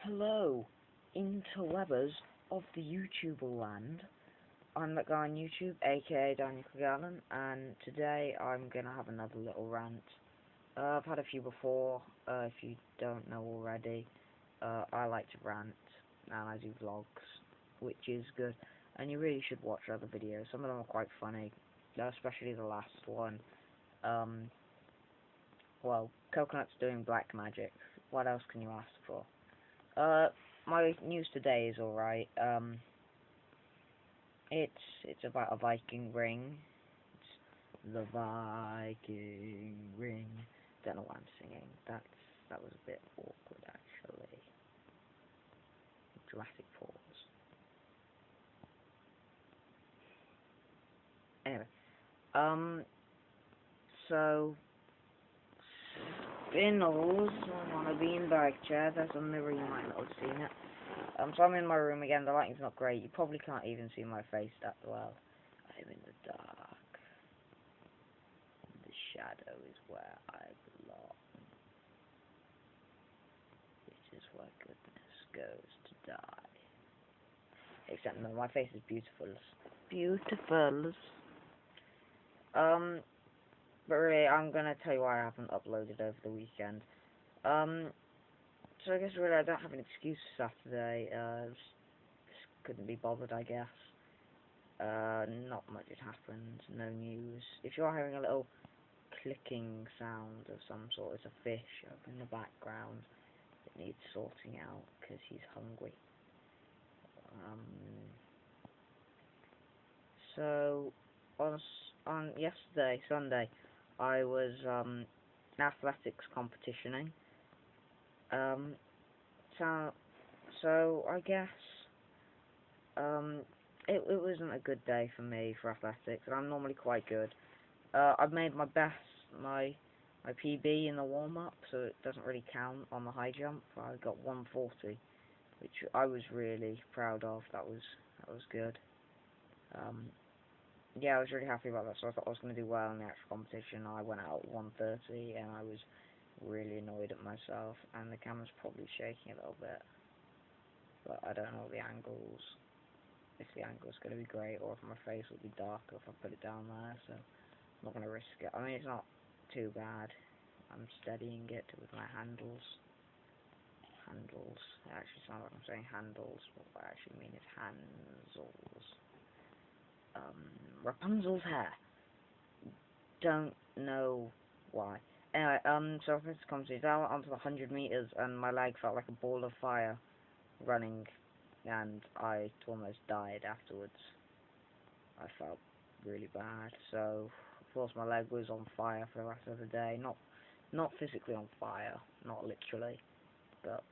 Hello, interwebbers of the YouTuber land. I'm that guy on YouTube, aka Daniel Clegalen, and today I'm gonna have another little rant. I've had a few before, if you don't know already. I like to rant, and I do vlogs, which is good, and you really should watch other videos. Some of them are quite funny, especially the last one. Well, Coconut's doing black magic. What else can you ask for? My news today is alright. It's about a Viking ring. It's the Viking ring. Don't know why I'm singing. That was a bit awkward actually. Dramatic pause. Anyway, so Spinels on a beanbag chair. That's on the room. You might not have seen it. So I'm in my room again. The lighting's not great. You probably can't even see my face that well. I'm in the dark. The shadow is where I belong. It is where goodness goes to die. Except no, my face is beautiful. Beautiful. But really, I'm gonna tell you why I haven't uploaded over the weekend. So I guess really I don't have an excuse for Saturday. Just couldn't be bothered, I guess. Not much had happened. No news. If you are hearing a little clicking sound of some sort, it's a fish up in the background that needs sorting out because he's hungry. So on yesterday, Sunday, I was athletics competitioning. So I guess it wasn't a good day for me for athletics, and I'm normally quite good. I've made my PB in the warm up, so it doesn't really count on the high jump. I got 140, which I was really proud of. That was good. Yeah, I was really happy about that, so I thought I was going to do well in the actual competition. I went out at 130, and I was really annoyed at myself, and the camera's probably shaking a little bit, but I don't know the angles, if the angle's going to be great, or if my face will be darker if I put it down there, so I'm not going to risk it. I mean, it's not too bad. I'm steadying it with my handles. It actually sounds like I'm saying handles, but what I actually mean is handsels. Rapunzel's hair. Don't know why. Anyway, so this competition, I went onto the 100 meters, and my leg felt like a ball of fire running, and I almost died afterwards. I felt really bad. So, of course, my leg was on fire for the rest of the day. Not physically on fire, not literally, but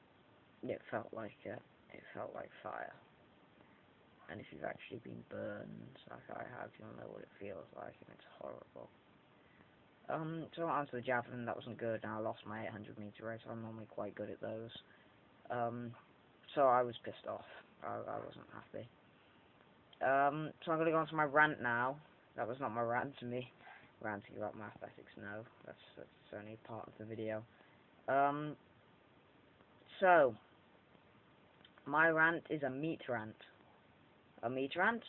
it felt like it. It felt like fire. And if you've actually been burned, like I have, you'll know what it feels like, and it's horrible. So I went onto the javelin, that wasn't good, and I lost my 800 meter race. I'm normally quite good at those. So I was pissed off. I wasn't happy. So I'm going to go on to my rant now. That was not my rant to me. Ranting about my athletics, no. That's only part of the video. So, my rant is a meat rant. A meat rant?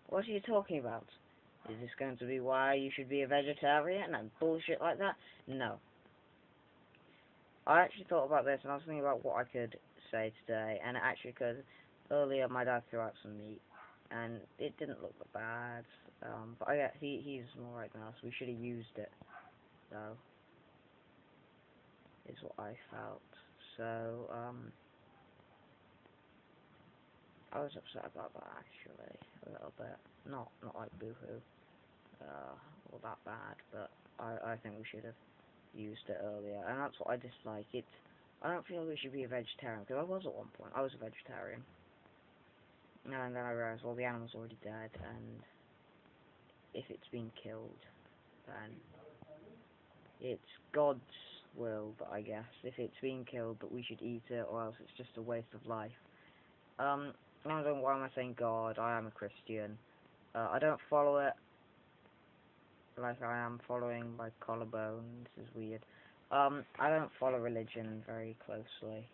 What are you talking about? Is this going to be why you should be a vegetarian and bullshit like that? No. I actually thought about this, and I was thinking about what I could say today, and it actually occurred earlier. My dad threw out some meat, and it didn't look that bad. But he's alright now, so we should have used it, though. Is what I felt. So I was upset about that actually, a little bit. Not like boohoo, or that bad, but I think we should have used it earlier, and that's what I dislike. I don't feel we should be a vegetarian, because I was at one point. I was a vegetarian, and then I realised, well, the animal's already dead, and if it's been killed, then it's God's will, but I guess if it's been killed, that we should eat it, or else it's just a waste of life. I don't know why am I saying God. I am a Christian. I don't follow it like I am following my collarbone. This is weird. I don't follow religion very closely.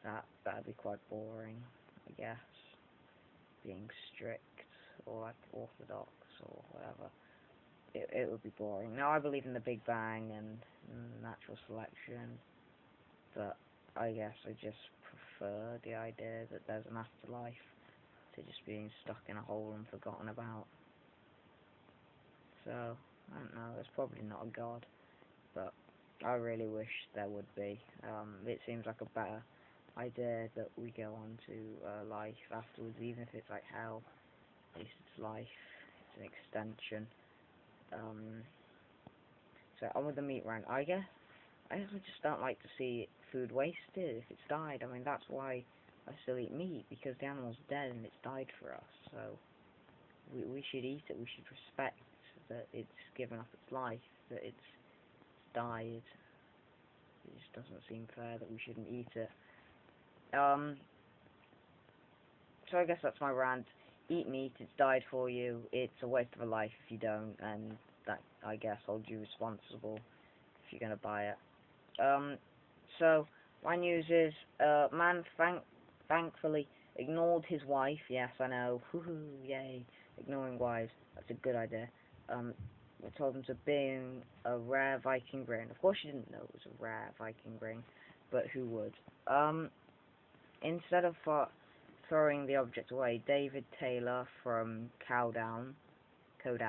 That'd be quite boring, I guess. Being strict or like orthodox or whatever. It would be boring. Now I believe in the Big Bang and natural selection, but I guess I just prefer the idea that there's an afterlife to just being stuck in a hole and forgotten about. So, I don't know, there's probably not a god, but I really wish there would be. It seems like a better idea that we go on to life afterwards, even if it's like hell. At least it's life, it's an extension. So on with the meat rant. I guess I just don't like to see food wasted if it's died. I mean, that's why I still eat meat, because the animal's dead and it's died for us. So we should eat it. We should respect that it's given up its life, that it's died. It just doesn't seem fair that we shouldn't eat it. So I guess that's my rant. Eat meat, it's died for you. It's a waste of a life if you don't, and that, I guess, holds you responsible if you're going to buy it. So, my news is, man thankfully ignored his wife. Yes, I know. Woohoo, yay. Ignoring wives. That's a good idea. I told him to bring a rare Viking ring. Of course you didn't know it was a rare Viking ring, but who would? Instead of throwing the object away, David Taylor from Cowdown, that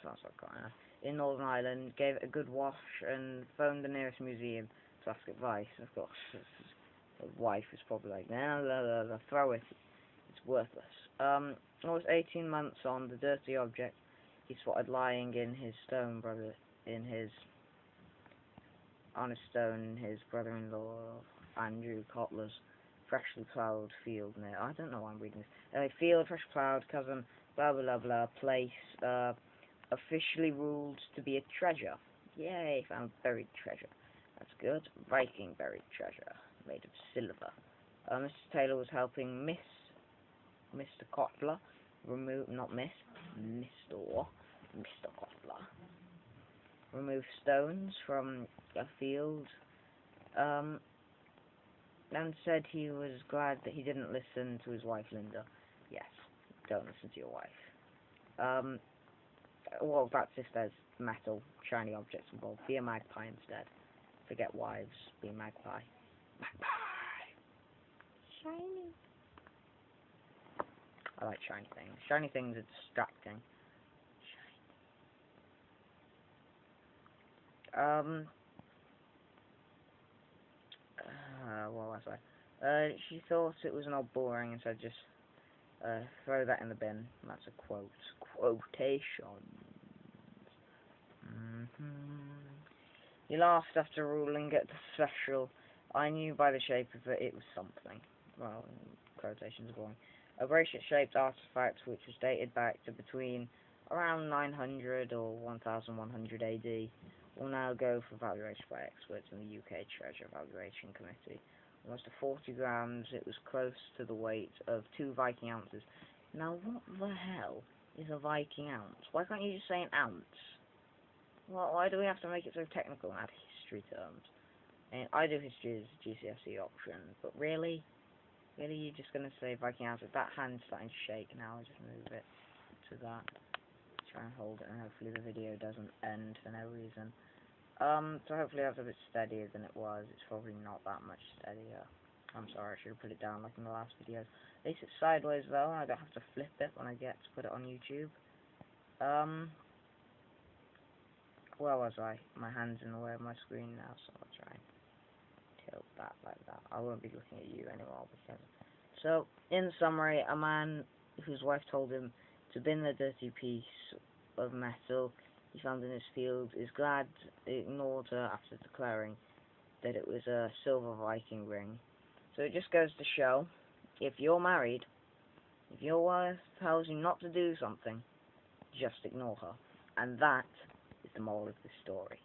sounds like Connor, in Northern Ireland, gave it a good wash and phoned the nearest museum to ask advice. Of course, his wife was probably like, no, throw it, it's worthless. Almost 18 months on, the dirty object he spotted lying in his stone his brother-in-law Andrew Cotler's freshly ploughed field near, I don't know why I'm reading this, field, fresh ploughed, cousin, blah blah blah, place, officially ruled to be a treasure. Yay, found buried treasure. That's good. Viking buried treasure, made of silver. Mr. Taylor was helping Mr. Kotler remove, not Miss, Mr. Kotler remove stones from a field, and said he was glad that he didn't listen to his wife Linda. Yes, don't listen to your wife. Well, that's if there's metal, shiny objects involved. Be a magpie instead. Forget wives, be a magpie. Magpie! Shiny. I like shiny things. Shiny things are distracting. What was I? She thought it was not boring and said just throw that in the bin. That's a quote. Quotation. He laughed after ruling at the special. I knew by the shape of it was something. Well, quotations are boring. A bracelet-shaped artifact which was dated back to between around 900 or 1100 AD will now go for valuation by experts in the UK Treasure Valuation Committee. Almost to 40 grams, it was close to the weight of 2 Viking ounces. Now, what the hell is a Viking ounce? Why can't you just say an ounce? Well, why do we have to make it so technical and add history terms? And I do history as a GCSE option, but really? Really, you're just going to say Viking ounces? That hand's starting to shake now. I'll just move it to that. Try and hold it, and hopefully the video doesn't end for no reason. So hopefully that's a bit steadier than it was. It's probably not that much steadier. I'm sorry, I should have put it down like in the last videos. At least it's sideways though, and I don't have to flip it when I get to put it on YouTube. Where was I? My hand's in the way of my screen now, so I'll try and tilt that like that. I won't be looking at you anymore because... So, in summary, a man whose wife told him to bin the dirty piece of metal he found in his field is glad he ignored her after declaring that it was a silver Viking ring. So it just goes to show, if you're married, if your wife tells you not to do something, just ignore her. And that is the moral of this story.